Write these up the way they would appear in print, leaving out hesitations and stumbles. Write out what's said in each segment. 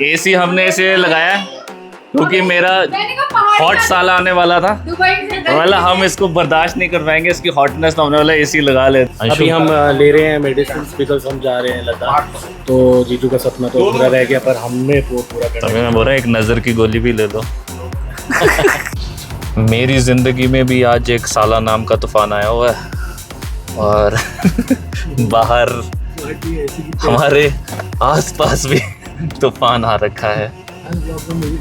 AC हमने इसे लगाया क्योंकि मेरा हॉट साल आने वाला था, वाला हम इसको बर्दाश्त नहीं कर पाएंगे, इसकी हॉटनेस तो होने वाला एसी लगा ले। अभी हम ले रहे हैं मेडिसिन बिकॉज हम जा रहे हैं लद्दाख। तो जीजू का सपना तो पूरा रह गया, पर हमने वो पूरा कर तभी मैं बोल रहा एक नज़र की गोली भी ले लो। मेरी ज़िंदगी में भी आज एक साला नाम का तूफान आया हुआ है और बाहर हमारे आसपास भी तूफान आ रखा है।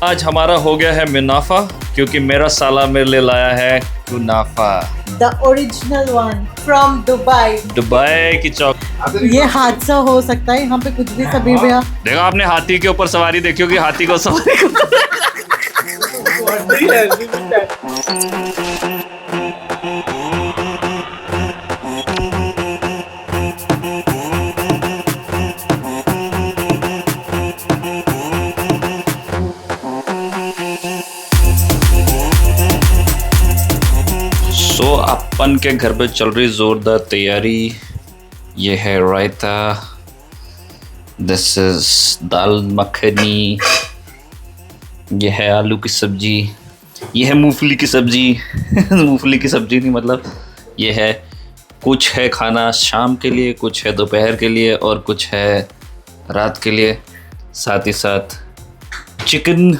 आज हमारा हो गया है मुनाफा क्योंकि मेरा साला मेरे लिए लाया है कुनाफा, The original one from Dubai। Dubai की चौक। ये हादसा हो सकता है यहाँ पे कुछ भी सबीर भैया। देखो आपने हाथी के ऊपर सवारी देखी होगी, हाथी को सवारी को सो अपन के घर पे चल रही जोरदार तैयारी। ये है रायता, दिस इज दाल मखनी, ये है आलू की सब्जी, ये है मूंगफली की सब्जी। मूंगफली की सब्जी नहीं, मतलब ये है कुछ है खाना शाम के लिए, कुछ है दोपहर के लिए और कुछ है रात के लिए, साथ ही साथ chicken.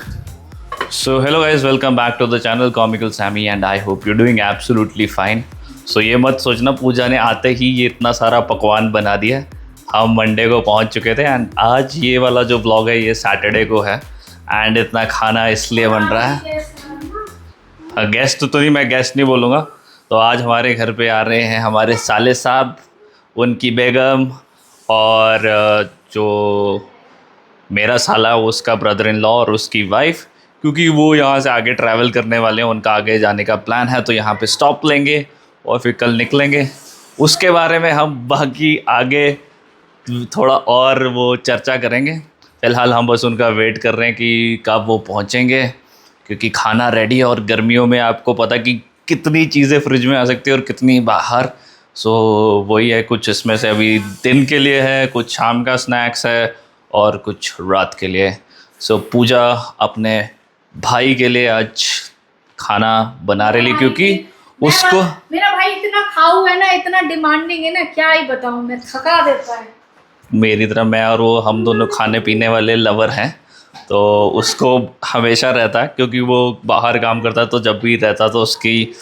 So hello guys, welcome back to the channel comical Sammy and I hope you doing absolutely fine. So ये मत सोचना पूजा ने आते ही ये इतना सारा पकवान बना दिया। हम मंडे को पहुंच चुके थे एंड आज ये वाला जो ब्लॉग है ये सैटरडे को है एंड इतना खाना इसलिए बन रहा है। गेस्ट तो नहीं, मैं गेस्ट नहीं बोलूँगा। तो आज हमारे घर पे आ रहे हैं हमारे साले साहब, उनकी बेगम और जो मेरा साला उसका ब्रदर इन लॉ और उसकी वाइफ, क्योंकि वो यहाँ से आगे ट्रैवल करने वाले हैं, उनका आगे जाने का प्लान है। तो यहाँ पे स्टॉप लेंगे और फिर कल निकलेंगे। उसके बारे में हम बाकी आगे थोड़ा और वो चर्चा करेंगे। फ़िलहाल हम बस उनका वेट कर रहे हैं कि कब वो पहुँचेंगे, क्योंकि खाना रेडी है और गर्मियों में आपको पता कि कितनी चीज़ें फ्रिज में आ सकती है और कितनी बाहर। सो वही है, कुछ इसमें से अभी दिन के लिए है, कुछ शाम का स्नैक्स है और कुछ रात के लिए। सो पूजा अपने भाई के लिए आज खाना बना रही, क्योंकि उसको मेरा भाई इतना खाऊ है ना, इतना डिमांडिंग है ना, क्या ही बताऊं, मैं थका देता है। मेरी तरह मैं और वो हम दोनों खाने पीने वाले लवर हैं। तो उसको हमेशा रहता है, क्योंकि वो बाहर काम करता है, तो जब भी रहता तो उसकी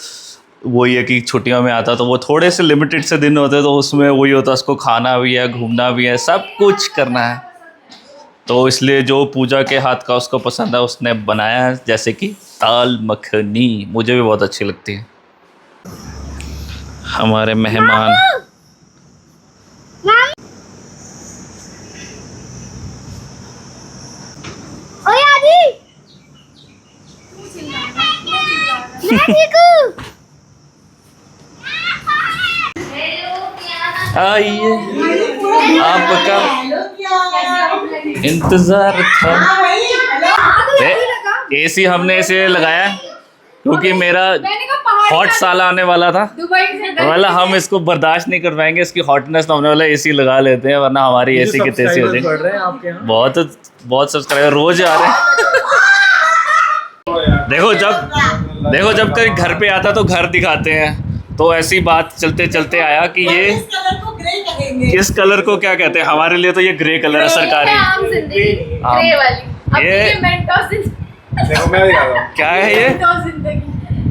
वही है कि छुट्टियों में आता तो वो थोड़े से लिमिटेड से दिन होते, तो उसमें वही होता उसको खाना भी है, घूमना भी है, सब कुछ करना है। तो इसलिए जो पूजा के हाथ का उसको पसंद है उसने बनाया है, जैसे कि दाल मखनी, मुझे भी बहुत अच्छी लगती है। हमारे मेहमान आइए, आपका इंतजार था। एसी हमने इसे लगाया क्योंकि मेरा हॉट साल आने वाला था, वाला हम इसको बर्दाश्त नहीं कर पाएंगे, इसकी हॉटनेस तो होने वाला एसी लगा लेते हैं, वरना हमारी एसी की तेजी हो जाएगी। बहुत सब्सक्राइबर रोज आ रहे हैं। देखो जब कहीं घर पे आता तो घर दिखाते हैं, तो ऐसी बात चलते चलते आया कि ये किस कलर को क्या कहते हैं। हमारे लिए तो ये ग्रे कलर है सरकारी। ग्रे वाली ये देखो मैं दिखा रहा हूं क्या है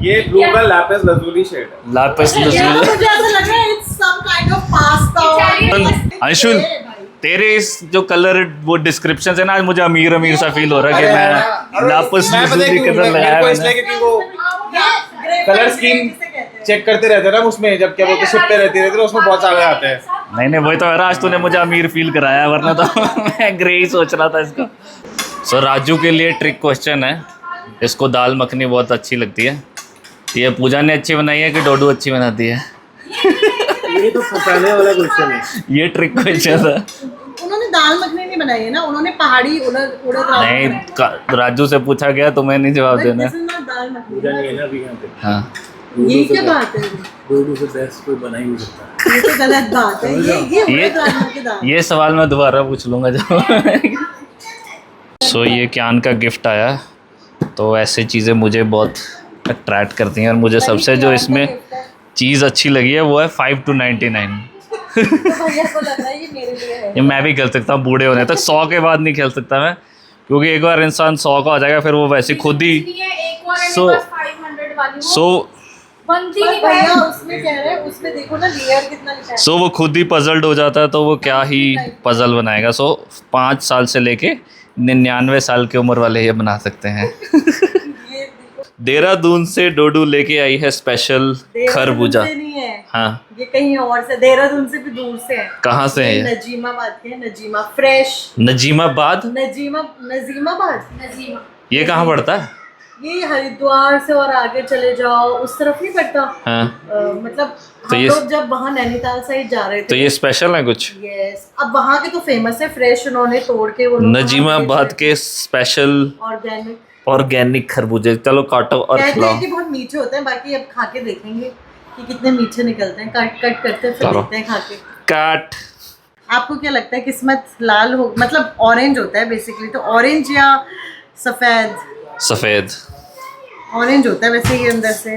ये ब्लू का लापिस लजुली शेड है। लापिस मुझे ऐसा लग रहा है it's some kind of pasta। Anshul, तेरे इस जो कलर वो डिस्क्रिप्शन है ना, आज मुझे अमीर सा फील हो रहा है कि मैं लापिस लजुली कलर लगाया मैंने। क्योंकि वो कलर स्कीम चेक करते रहते हैं ना उसमें, जब क्या बोलते शिप पे रहती रहती है, उसमें बहुत सारे आते हैं। नहीं वही तो आज तूने मुझे अमीर फील कराया, वरना तो मैं ग्रे ही सोच रहा था इसका। सो राजू के लिए ट्रिक क्वेश्चन है, इसको दाल मखनी बहुत अच्छी लगती है। ये पूजा ने अच्छी बनाई है कि डोडू अच्छी बनाती है? ये तो फंसाने वाला क्वेश्चन है। ये ट्रिक क्वेश्चन है। उन्होंने दाल मखनी नहीं बनाई है ना, उन्होंने पहाड़ी उड़द नहीं, राजू से पूछा गया, तुम्हें नहीं जवाब देना। दाल मखनी पूजा नहीं है ना अभी यहाँ पे। हाँ, ये क्या बात है? डोडू से बेस्ट कोई बना ही नहीं सकता। ये तो गलत बात है। ये दाल मखनी दाल। ये सवाल मैं दोबारा पूछ लूँगा जब। सो ये क्यान का गिफ्ट आया, तो ऐसे चीज़ें मुझे बहुत अट्रैक्ट करती हैं, और मुझे सबसे जो इसमें चीज़ अच्छी लगी है वो है 5 to 99। भैया को लग रहा है ये मेरे लिए है। ये मैं भी खेल सकता हूँ बूढ़े होने तक, 100 के बाद नहीं खेल सकता मैं, क्योंकि एक बार इंसान 100 का हो जाएगा फिर वो वैसे खुद ही एक और So- 500 वाली सो बनती पर नहीं भैया भाई। उसमें कह रहे हैं, उसमें देखो ना लेयर कितना लिखा है। सो वो खुद ही पजल्ड हो जाता है, तो वो क्या ही पजल बनाएगा। सो 5 साल से लेके 99 साल की उम्र वाले ये बना सकते हैं। ये देखो, देहरादून से डोडू लेके आई है स्पेशल देहरादून खरबूजा। से नहीं है, हाँ, ये कहीं और से, देहरादून से भी दूर से है। कहाँ से है ये ये? नजीमाबाद के हैं, नजीमा फ्रेश, नजीमाबाद। नजीमाबाद। नजीमा ये कहाँ पड़ता है? ये हरिद्वार से और आगे चले जाओ उस तरफ नहीं पड़ता। हाँ, मतलब तो हम ये- लोग जब वहाँ नैनीताल साइड जा रहे थे तो ये स्पेशल है कुछ? यस, अब वहाँ के तो फेमस है, फ्रेश उन्होंने तोड़ के वो नजीमाबाद के स्पेशल ऑर्गेनिक ऑर्गेनिक खरबूजे। चलो काटो और कहते खिलाओ। हैं कि बहुत मीठे होते हैं, बाकी अब खा के देखेंगे कि कितने मीठे निकलते हैं। कट कट करते हैं फिर चलो। देखते हैं खा के। काट। आपको क्या लगता है किस्मत लाल हो, मतलब ऑरेंज होता है बेसिकली, तो ऑरेंज या सफेद? सफेद। ऑरेंज होता है वैसे ये अंदर से।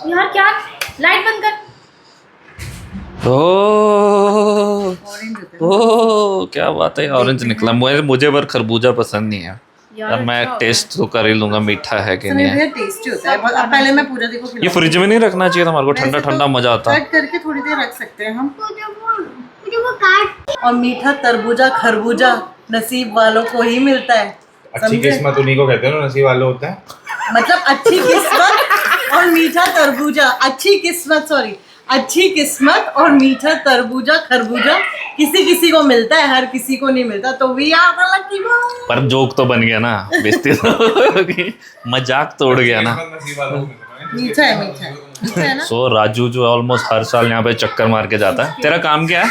यार क्या, लाइट बंद कर। ओ ऑरेंज होता है। ओ क्या बात है, ऑरेंज निकला। मुझे पर खरबूजा पसंद नहीं है। यार अब मैं अच्छा होता टेस्ट तो कर ही लूंगा मीठा है कि इसमें नहीं है। भैया टेस्टी होता है बहुत। अब पहले मैं पूरा देखो ये खिलाऊंगी। फ्रिज में नहीं रखना चाहिए था, हमारे को ठंडा वैसे तो ठंडा मजा आता। कट करके थोड़ी देर रख सकते हैं हम। और मीठा तरबूजा खरबूजा नसीब वालों को ही मिलता है। अच्छी समझे? किस्मत उन्हीं को कहते हैं ना, नसीब वाले होते हैं। मतलब अच्छी किस्मत और मीठा तरबूजा, अच्छी किस्मत, सॉरी, अच्छी किस्मत और मीठा तरबूजा खरबूजा किसी किसी को मिलता है, हर किसी को नहीं मिलता। तो we are the lucky boy. पर जोक तो बन गया ना, बेइज्जती तो होगी। मजाक तोड़ गया ना। किस्मत नसीब वालों को मिलता है। मीठा है, मीठा है, मीठा है ना। सो राजू जो ऑलमोस्ट हर साल यहाँ पे चक्कर मार के जाता है। तेरा काम क्या है?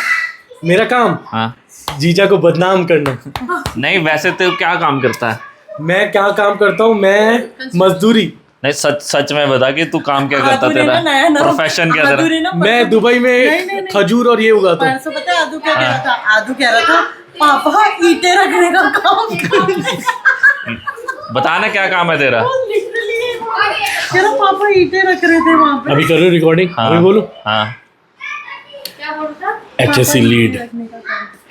मेरा काम हाँ, जीजा को बदनाम करना। नहीं वैसे तो क्या काम करता है? मैं क्या काम करता हूँ? मैं मजदूरी। नहीं सच सच में बता कि तू काम क्या करता, आदू ने तेरा ना नया नाम- प्रोफेशन क्या आदू ने तेरा? ना मैं दुबई में नहीं। खजूर और ये उगाता हूँ। परसों पता है आदू क्या कह रहा था? आदू कह रहा था पापा ईंटें रखने का काम करते हैं। बताना क्या काम है तेरा? Literally, कह रहा पापा ईंटें रख रहे थे वहाँ पे। अभी करो रिकॉर्डिंग। अभी बोलो। हाँ, क्या बोलता? HSC lead,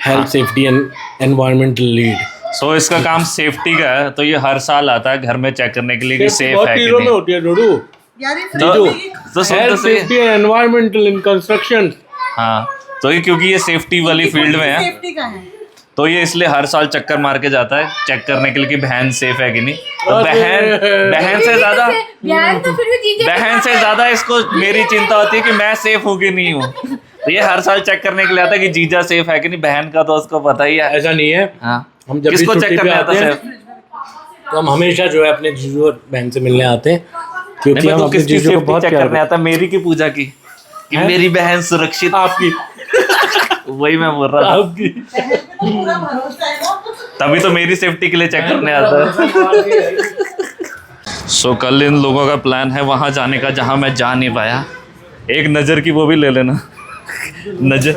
health safety and environmental lead. So इसका काम सेफ्टी का है, तो ये हर साल आता है घर में चेक करने के लिए कि सेफ बहुत है कि चीजों में नहीं। होती है डोडू। यार ये तो- फ्रिज तो सुन तो हेल्थ सही। Safety and environmental in construction. हाँ, तो ये क्योंकि ये सेफ्टी वाली फील्ड में है, सेफ्टी का है। तो ये इसलिए हर साल चक्कर मार के जाता है चेक करने के लिए कि बहन सेफ है कि नहीं। तो अरे। बहन से ज्यादा बहन तो फिर भी चीजें बहन से ज्यादा इसको मेरी चिंता होती है कि मैं सेफ हूँ कि नहीं हूँ। तो ये हर साल चेक करने के लिए आता है कि जीजा सेफ है कि नहीं। बहन का तो उसको पता ही है। ऐसा नहीं है। हाँ, हम जब भी किसको छुट्टी चेक पे करने आता आते हैं सेफ? तो हम हमेशा जो है अपने जीजू और बहन से मिलने आते हैं, क्योंकि नहीं, हम तो अपने किसकी जीजू को सेफ्टी बहुत चेक प्यार करने करते आता? मेरी की पूजा की कि हैं? मेरी बहन सुरक्षित। आपकी वही मैं बोल रहा था, आपकी बहन पे तो पूरा भरोसा है ना। तभी तो मेरी सेफ्टी के लिए चेक करने आता है। सो कल इन लोगों का प्लान है वहाँ जाने का जहाँ मैं जा नहीं पाया। एक नज़र की वो भी ले लेना। नज़र,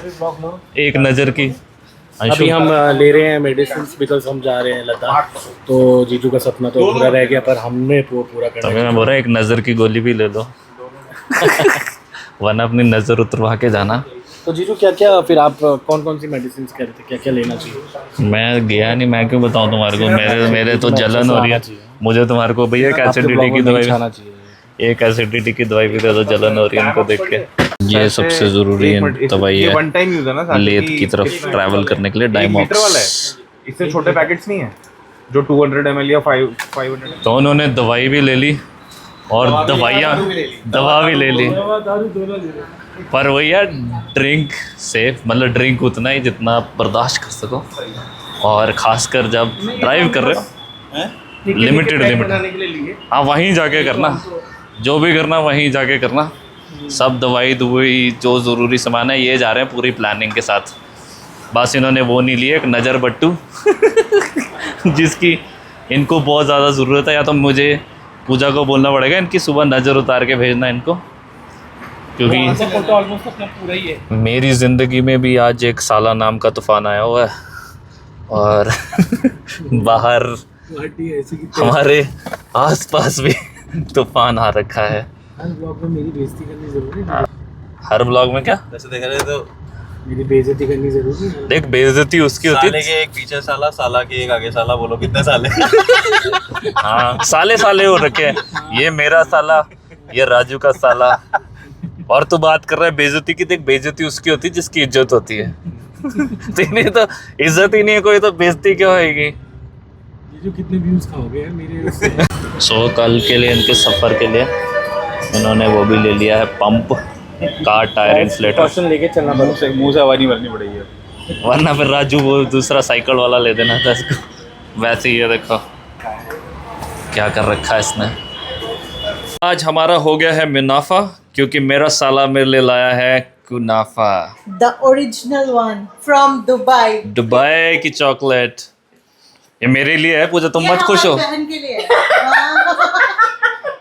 एक नज़र की। अभी हम ले रहे हैं मेडिसिन बिकॉज हम जा रहे हैं लद्दाख। तो जीजू का सपना तो पूरा रह गया, पर हमने वो पूरा करना तभी मैं बोल रहा हूँ एक नज़र की गोली भी ले लो। वरना अपनी नज़र उतरवा के जाना। तो जीजू क्या क्या फिर आप कौन कौन सी मेडिसिन कह रहे थे, क्या क्या लेना चाहिए? मैं गया नहीं, मैं क्यों बताऊँ तुम्हारे को? मेरे तो जलन हो रही है। मुझे तुम्हारे को भैया एक एसिडिटी की दवाई, आना चाहिए। एक एसिडिटी की दवाई भी दे दो, जलन हो रही है इनको देख के। ये सबसे ज़रूरी दवाई ये है वन टाइम यूज है ना साथ लेथ की तरफ ट्रैवल करने के लिए, लीटर वाला डाइमॉक्स। है। इससे छोटे पैकेट्स नहीं है जो 200 ml या 500 तो उन्होंने दवाई भी ले ली और दवा भी ले ली। पर वही यार, ड्रिंक सेफ, मतलब ड्रिंक उतना ही जितना आप बर्दाश्त कर सको, और खासकर जब ड्राइव कर रहे हो लिमिटेड। हाँ, वहीं जाके करना, जो भी करना वहीं जाके करना। सब दवाई दुवाई जो ज़रूरी सामान है ये जा रहे हैं पूरी प्लानिंग के साथ। बस इन्होंने वो नहीं लिए, एक नज़र बट्टू जिसकी इनको बहुत ज़्यादा ज़रूरत है। या तो मुझे पूजा को बोलना पड़ेगा इनकी सुबह नज़र उतार के भेजना इनको, क्योंकि मेरी ज़िंदगी में भी आज एक साला नाम का तूफ़ान आया हुआ है और बाहर गुवाहाटी ऐसी की हमारे आसपास भी तूफान आ रखा है। हर ब्लॉग में मेरी बेइज्जती करनी जरूरी है। हर ब्लॉग में क्या वैसे देखा जाए तो मेरी बेइज्जती करनी जरूरी है। देख, बेइज्जती उसकी होती साले है। के एक पीछे साला, साला के एक आगे साला, बोलो कितने साले। हाँ, साले साले हो रखे हैं। ये मेरा साला, ये राजू का साला। और तू बात कर रहा है बेइज्जती की। देख, बेइज्जती उसकी होती है जिसकी इज्जत होती है। तेरी तो इज्जत ही नहीं है कोई, तो बेइज्जती क्यों होगी? ये जो कितने व्यूज खाओगे यार मेरे उससे। सो कल के लिए, इनके सफर के लिए इन्होंने वो भी ले लिया है pump, car tyre inflator. Caution लेके चलना पड़ता मुंह से आवाज नहीं भरनी पड़ेगी। वरना फिर राजू वो दूसरा साइकिल वाला ले देना था इसको। वैसे ही है, देखो क्या कर रखा है इसने। आज हमारा हो गया है मुनाफा, क्योंकि मेरा साला मेरे लिए लाया है कुनाफा, the original one from Dubai. Dubai की चॉकलेट। ये मेरे लिए है, पूजा तुम ये मत खुश हो। हमारी बहन के लिए है।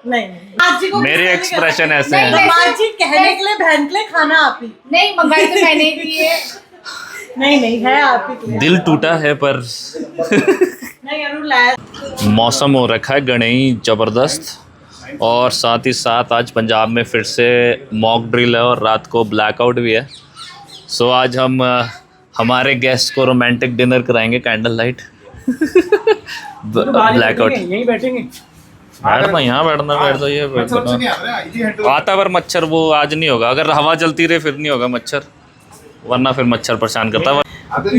नहीं आज जी को मेरे एक्सप्रेशन ऐसे हैं। नहीं, आज जी कहने के लिए बहन के लिए खाना आप ही। नहीं मंगाई तो मैंने ही की है। नहीं है आप ही के लिए। दिल टूटा है पर नहीं अरुण लाया। मौसम हो रखा है गणई जबरदस्त, और साथ ही साथ आज पंजाब में फिर से मॉक ड्रिल है और रात को ब्लैकआउट भी है। सो आज हम हमारे गेस्ट को रोमांटिक डिनर कराएंगे, कैंडल लाइट। ब्लैकआउट। यहीं बैठेंगे। बैठना, यहाँ बैठना, बैठ दो। ये बैठना आता पर मच्छर वो आज नहीं होगा। अगर हवा चलती रहे फिर नहीं होगा मच्छर, वरना फिर मच्छर परेशान करता है।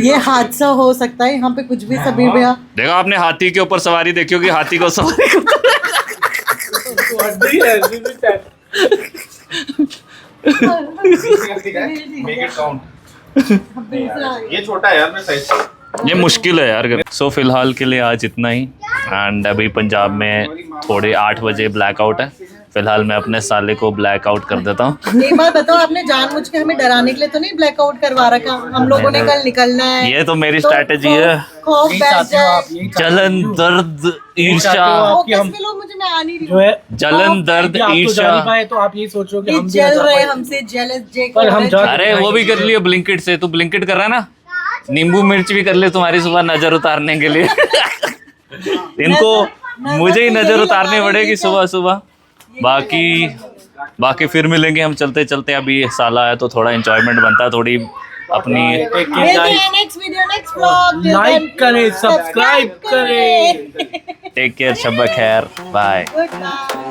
ये हादसा हो सकता है यहाँ पे कुछ भी सभी भैया। देखो, आपने हाथी के ऊपर सवारी देखी होगी, हाथी को सवारी को मेक इट काउंट। ये छोटा है यार, मैं साइज ये मुश्किल है यार। सो फिलहाल के लिए आज इतना ही। एंड अभी पंजाब में थोड़े 8 बजे ब्लैकआउट है। फिलहाल मैं अपने साले को ब्लैकआउट कर देता हूँ। एक बात बताओ, आपने जानबूझ के हमें डराने के लिए तो नहीं ब्लैकआउट करवा रखा? हम लोगों ने कल निकलना है। ये तो मेरी तो स्ट्रैटेजी है। खौफ बैठ जाए। जलन, दर्द, ईर्ष्या। फोकस में लो, मुझे मैं आ नहीं रही जो हूँ। है जलन, दर्द, आप तो जा ईर्ष्या। नहीं पाए, तो आप ये सोचो कि ये हम भी जल जा रहे पाए। हमसे, जेलस जे पर हम जा- अरे वो भी कर लियो ब्लिंकिट से। तू ब्लिंकिट कर रहा है ना, नींबू मिर्च भी कर ले तुम्हारी सुबह नजर उतारने के लिए। इनको मुझे ही नजर उतारनी पड़ेगी सुबह सुबह। बाकी फिर मिलेंगे हम चलते चलते। अभी साला है तो थोड़ा एंजॉयमेंट बनता है, थोड़ी अपनी। Next video, next vlog. Like करें, सब्सक्राइब करें। टेक केयर, शब्बा खैर, बाय। Good night.